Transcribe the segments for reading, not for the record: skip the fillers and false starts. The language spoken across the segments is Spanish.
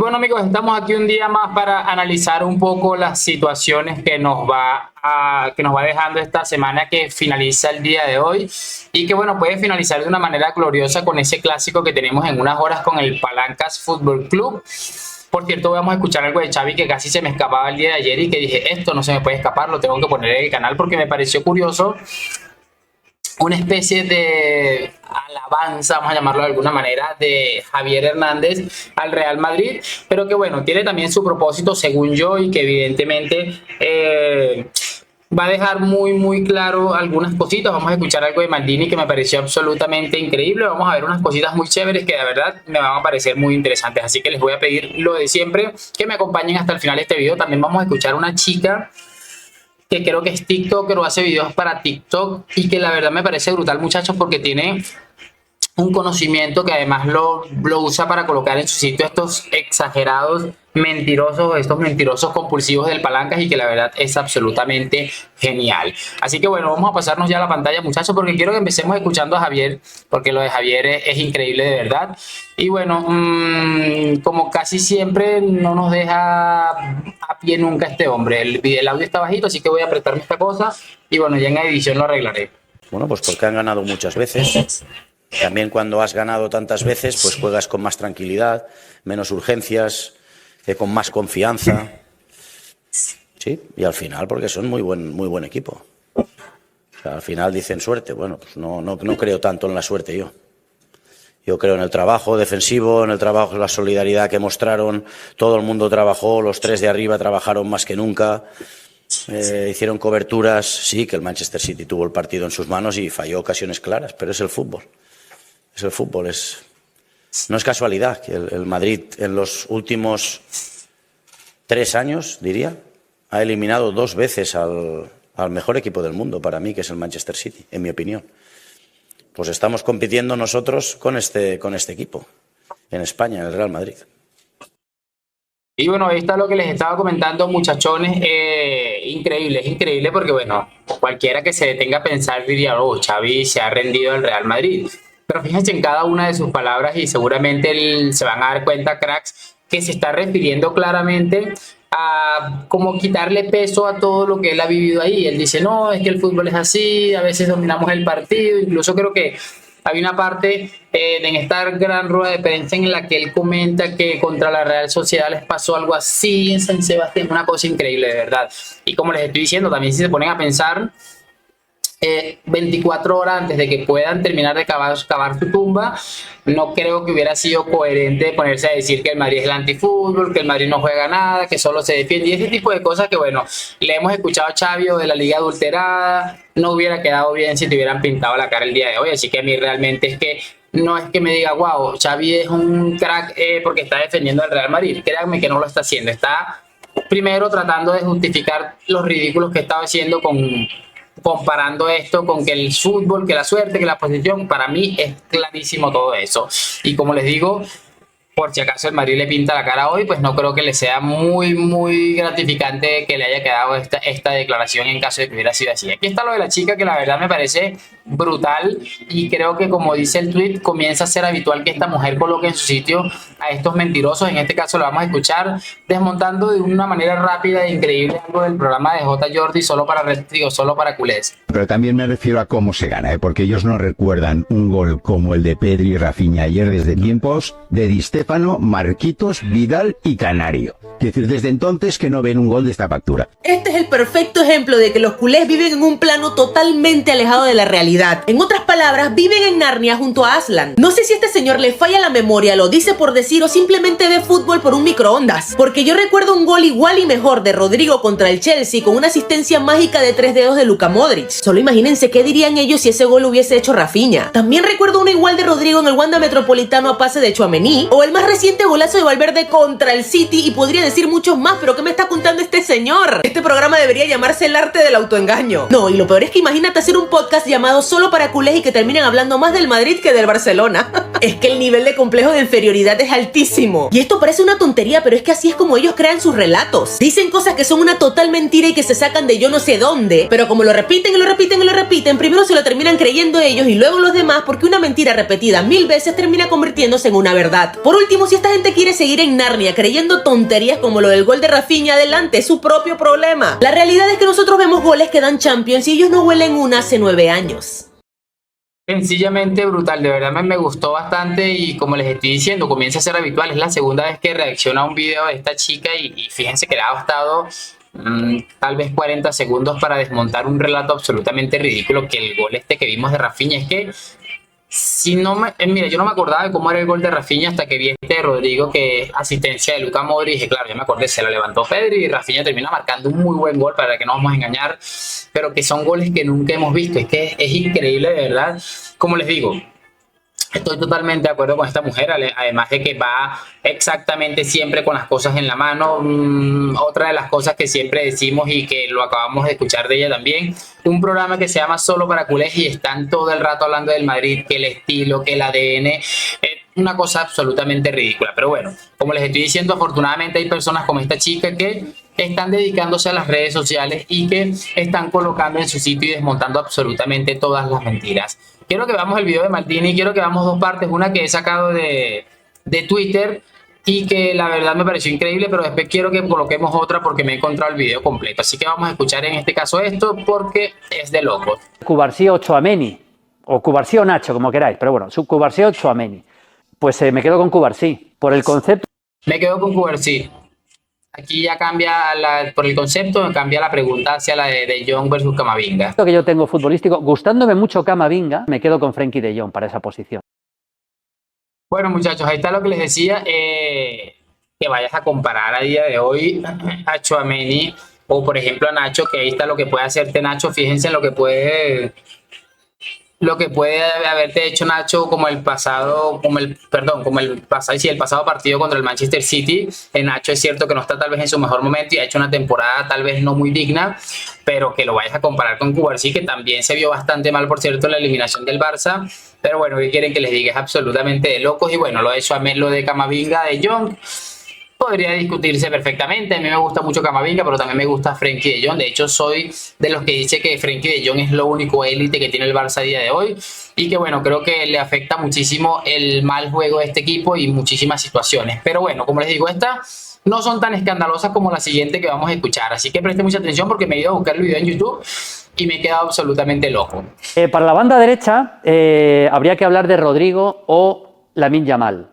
bueno amigos, estamos aquí un día más para analizar un poco las situaciones que nos va dejando esta semana que finaliza el día de hoy y que bueno, puede finalizar de una manera gloriosa con ese clásico que tenemos en unas horas con el Palancas Fútbol Club. Por cierto, vamos a escuchar algo de Xavi que casi se me escapaba el día de ayer y que dije, esto no se me puede escapar, lo tengo que poner en el canal porque me pareció curioso. Una especie de alabanza, vamos a llamarlo de alguna manera, de Javier Hernández al Real Madrid, pero que bueno, tiene también su propósito según yo y que evidentemente va a dejar muy claro algunas cositas. Vamos a escuchar algo de Maldini que me pareció absolutamente increíble. Vamos a ver unas cositas muy chéveres que de verdad me van a parecer muy interesantes. Así que les voy a pedir lo de siempre, que me acompañen hasta el final de este video. También vamos a escuchar a una chica que creo que es TikToker o hace videos para TikTok y que la verdad me parece brutal, muchachos, porque tiene un conocimiento que además lo usa para colocar en su sitio estos exagerados mentirosos, estos mentirosos compulsivos del Palancas y que la verdad es absolutamente genial. Así que bueno, vamos a pasarnos ya a la pantalla, muchachos, porque quiero que empecemos escuchando a Javier, porque lo de Javier es increíble de verdad. Y bueno, como casi siempre no nos deja a pie nunca este hombre. El audio está bajito, así que voy a apretarme esta cosa y bueno, ya en edición lo arreglaré. Bueno, pues porque han ganado muchas veces. También cuando has ganado tantas veces, pues juegas con más tranquilidad, menos urgencias, con más confianza. Sí, y al final, porque son muy buen equipo. O sea, al final dicen suerte. Bueno, pues no creo tanto en la suerte yo. Yo creo en el trabajo defensivo, en el trabajo, en la solidaridad que mostraron. Todo el mundo trabajó, los tres de arriba trabajaron más que nunca. Hicieron coberturas. Sí, que el Manchester City tuvo el partido en sus manos y falló ocasiones claras, pero es el fútbol. Es el fútbol, no es casualidad que el Madrid en los últimos 3 años, diría, ha eliminado 2 veces al mejor equipo del mundo para mí, que es el Manchester City, en mi opinión. Pues estamos compitiendo nosotros con este equipo, en España, en el Real Madrid. Y bueno, ahí está lo que les estaba comentando, muchachones. Increíble, es increíble porque bueno, cualquiera que se detenga a pensar diría, oh, Xavi se ha rendido al Real Madrid. Pero fíjense en cada una de sus palabras y seguramente se van a dar cuenta, cracks, que se está refiriendo claramente a como quitarle peso a todo lo que él ha vivido ahí. Él dice, no, es que el fútbol es así, a veces dominamos el partido. Incluso creo que hay una parte en esta gran rueda de prensa en la que él comenta que contra la Real Sociedad les pasó algo así en San Sebastián, una cosa increíble de verdad. Y como les estoy diciendo, también si se ponen a pensar, 24 horas antes de que puedan terminar de cavar su tumba, no creo que hubiera sido coherente ponerse a decir que el Madrid es el antifútbol, que el Madrid no juega nada, que solo se defiende y ese tipo de cosas que bueno, le hemos escuchado a Xavi de la liga adulterada, no hubiera quedado bien si te hubieran pintado la cara el día de hoy. Así que a mí realmente es que no es que me diga, wow, Xavi es un crack porque está defendiendo al Real Madrid. Créanme que no lo está haciendo, está primero tratando de justificar los ridículos que estaba haciendo comparando esto con que el fútbol, que la suerte, que la posición. Para mí es clarísimo todo eso. Y como les digo, por si acaso el Madrid le pinta la cara hoy, pues no creo que le sea muy gratificante que le haya quedado esta declaración en caso de que hubiera sido así. Aquí está lo de la chica, que la verdad me parece brutal y creo que, como dice el tweet, comienza a ser habitual que esta mujer coloque en su sitio a estos mentirosos. En este caso lo vamos a escuchar desmontando de una manera rápida e increíble algo del programa de J. Jordi solo para culés. Pero también me refiero a cómo se gana, porque ellos no recuerdan un gol como el de Pedri y Rafinha ayer desde tiempos de Di Stéfano, Marquitos, Vidal y Canario. Es decir, desde entonces que no ven un gol de esta factura. Este es el perfecto ejemplo de que los culés viven en un plano totalmente alejado de la realidad. En otras palabras, viven en Narnia junto a Aslan. No sé si a este señor le falla la memoria, lo dice por decir o simplemente ve fútbol por un microondas. Porque yo recuerdo un gol igual y mejor de Rodrigo contra el Chelsea con una asistencia mágica de 3 dedos de Luka Modric. Solo imagínense qué dirían ellos si ese gol lo hubiese hecho Rafinha. También recuerdo uno igual de Rodrigo en el Wanda Metropolitano a pase de Tchouaméni, o el más reciente golazo de Valverde contra el City, y podría decir muchos más, pero ¿qué me está contando este señor? Este programa debería llamarse El arte del autoengaño. No, y lo peor es que imagínate hacer un podcast llamado Solo para culés y que terminen hablando más del Madrid que del Barcelona. Es que el nivel de complejo de inferioridad es altísimo. Y esto parece una tontería, pero es que así es como ellos crean sus relatos. Dicen cosas que son una total mentira y que se sacan de yo no sé dónde, pero como lo repiten y lo repiten y lo repiten, primero se lo terminan creyendo ellos y luego los demás, porque una mentira repetida 1000 veces termina convirtiéndose en una verdad. Por último, si esta gente quiere seguir en Narnia creyendo tonterías como lo del gol de Rafinha, adelante, es su propio problema. La realidad es que nosotros vemos goles que dan Champions y ellos no huelen una hace 9 años. Sencillamente brutal, de verdad me gustó bastante y como les estoy diciendo, comienza a ser habitual, es la segunda vez que reacciona a un video de esta chica y fíjense que le ha bastado tal vez 40 segundos para desmontar un relato absolutamente ridículo que el gol este que vimos de Rafinha. Es que si no mira, yo no me acordaba de cómo era el gol de Rafinha hasta que vi este de Rodrigo, que es asistencia de Luka Modric, y dije, claro, ya me acordé, se la levantó Pedri y Rafinha termina marcando un muy buen gol, para que no vamos a engañar, pero que son goles que nunca hemos visto. Es que es increíble, de verdad. Como les digo, estoy totalmente de acuerdo con esta mujer, además de que va exactamente siempre con las cosas en la mano. Otra de las cosas que siempre decimos y que lo acabamos de escuchar de ella también, un programa que se llama Solo para culés y están todo el rato hablando del Madrid, que el estilo, que el ADN, una cosa absolutamente ridícula. Pero bueno, como les estoy diciendo, afortunadamente hay personas como esta chica que están dedicándose a las redes sociales y que están colocando en su sitio y desmontando absolutamente todas las mentiras. Quiero que veamos el video de Maldini, quiero que veamos dos partes, una que he sacado de Twitter y que la verdad me pareció increíble, pero después quiero que coloquemos otra porque me he encontrado el video completo. Así que vamos a escuchar en este caso esto porque es de locos. Cubarsí o Tchouaméni, o Cubarsí o Nacho, como queráis, pero bueno, Cubarsí o Tchouaméni. Pues me quedo con Cubarsí, por el concepto. Me quedo con Cubarsí. Aquí ya cambia, por el concepto, cambia la pregunta hacia la de Jong versus Camavinga. Lo que yo tengo futbolístico, gustándome mucho Camavinga, me quedo con Frenkie de Jong para esa posición. Bueno, muchachos, ahí está lo que les decía, que vayas a comparar a día de hoy a Tchouaméni o por ejemplo a Nacho, que ahí está lo que puede hacerte Nacho. Fíjense en lo que puede haberte hecho Nacho, como el pasado partido contra el Manchester City. Nacho es cierto que no está tal vez en su mejor momento y ha hecho una temporada tal vez no muy digna, pero que lo vayas a comparar con Cubarsí, que también se vio bastante mal, por cierto, en la eliminación del Barça. Pero bueno, ¿qué quieren que les diga? Es absolutamente de locos. Y bueno, lo de Camavinga, de Jong, podría discutirse perfectamente. A mí me gusta mucho Camavinga, pero también me gusta Frenkie de Jong. De hecho, soy de los que dice que Frenkie de Jong es lo único élite que tiene el Barça a día de hoy. Y que bueno, creo que le afecta muchísimo el mal juego de este equipo y muchísimas situaciones. Pero bueno, como les digo, estas no son tan escandalosas como la siguiente que vamos a escuchar. Así que presten mucha atención porque me he ido a buscar el video en YouTube y me he quedado absolutamente loco. Para la banda derecha habría que hablar de Rodrigo o Lamine Yamal.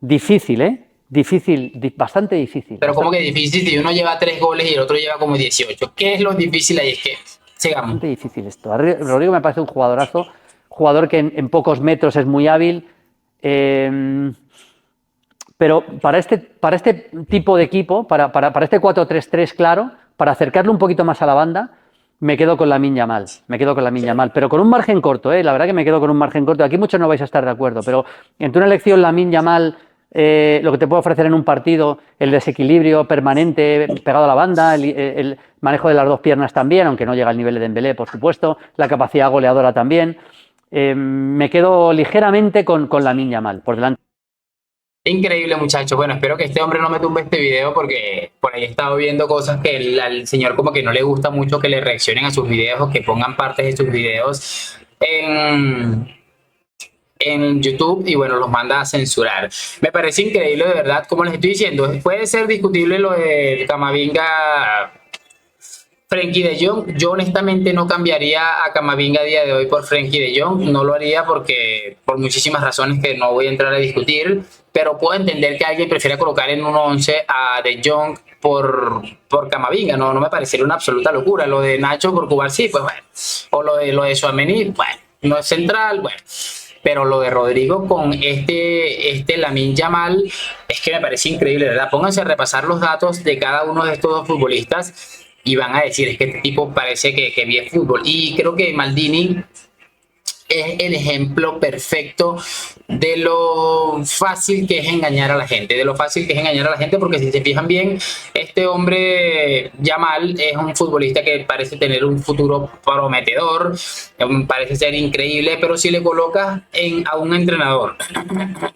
Difícil, ¿eh? Difícil, bastante difícil. Pero como que difícil si uno lleva 3 goles y el otro lleva como 18. ¿Qué es lo difícil ahí? Es que sigamos. Bastante difícil esto. Rodrigo me parece un jugadorazo, jugador que en pocos metros es muy hábil, pero para este tipo de equipo, para este 4-3-3 claro, para acercarlo un poquito más a la banda, me quedo con Lamine Yamal, pero con un margen corto, la verdad que me quedo con un margen corto. Aquí muchos no vais a estar de acuerdo, pero entre una elección Lamine Yamal, lo que te puede ofrecer en un partido, el desequilibrio permanente pegado a la banda, el manejo de las dos piernas también, aunque no llega al nivel de Dembélé, por supuesto, la capacidad goleadora también, me quedo ligeramente con Lamine Yamal por delante. Increíble, muchachos. Bueno, espero que este hombre no me tumbe este video porque por ahí he estado viendo cosas que al señor como que no le gusta mucho que le reaccionen a sus videos o que pongan partes de sus videos en YouTube y bueno, los manda a censurar. Me parece increíble, de verdad, como les estoy diciendo. Puede ser discutible lo de Camavinga, Frenkie de Jong. Yo honestamente no cambiaría a Camavinga a día de hoy por Frenkie de Jong. No lo haría porque por muchísimas razones que no voy a entrar a discutir, pero puedo entender que alguien prefiera colocar en un 11 a de Jong por Camavinga. No me parecería una absoluta locura. Lo de Nacho por Cubarsí, pues bueno. O lo de Tchouaméni, bueno, no es central, bueno. Pero lo de Rodrigo con este Lamine Yamal es que me parece increíble, ¿verdad? Pónganse a repasar los datos de cada uno de estos dos futbolistas y van a decir, es que este tipo parece que ve fútbol. Y creo que Maldini es el ejemplo perfecto de lo fácil que es engañar a la gente, porque si se fijan bien, este hombre Yamal es un futbolista que parece tener un futuro prometedor, parece ser increíble, pero si le colocas a un entrenador,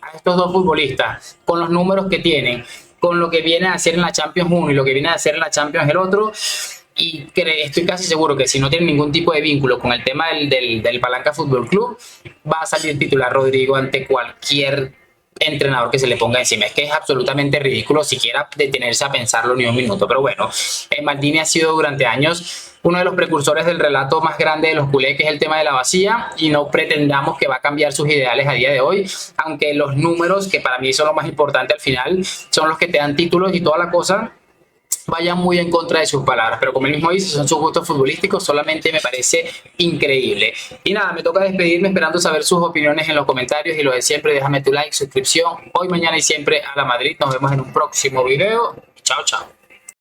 a estos dos futbolistas, con los números que tienen, con lo que viene a hacer en la Champions uno y lo que viene a hacer en la Champions el otro, y estoy casi seguro que si no tiene ningún tipo de vínculo con el tema del Palanca Fútbol Club, va a salir titular Rodrigo ante cualquier entrenador que se le ponga encima. Es que es absolutamente ridículo siquiera detenerse a pensarlo ni un minuto. Pero bueno, Maldini ha sido durante años uno de los precursores del relato más grande de los culés, que es el tema de la Masía, y no pretendamos que va a cambiar sus ideales a día de hoy, aunque los números, que para mí son lo más importante al final, son los que te dan títulos y toda la cosa, vayan muy en contra de sus palabras, pero como él mismo dice, son sus gustos futbolísticos, solamente me parece increíble. Y nada, me toca despedirme esperando saber sus opiniones en los comentarios, y lo de siempre, déjame tu like, suscripción, hoy, mañana y siempre a la Madrid. Nos vemos en un próximo video. Chao, chao.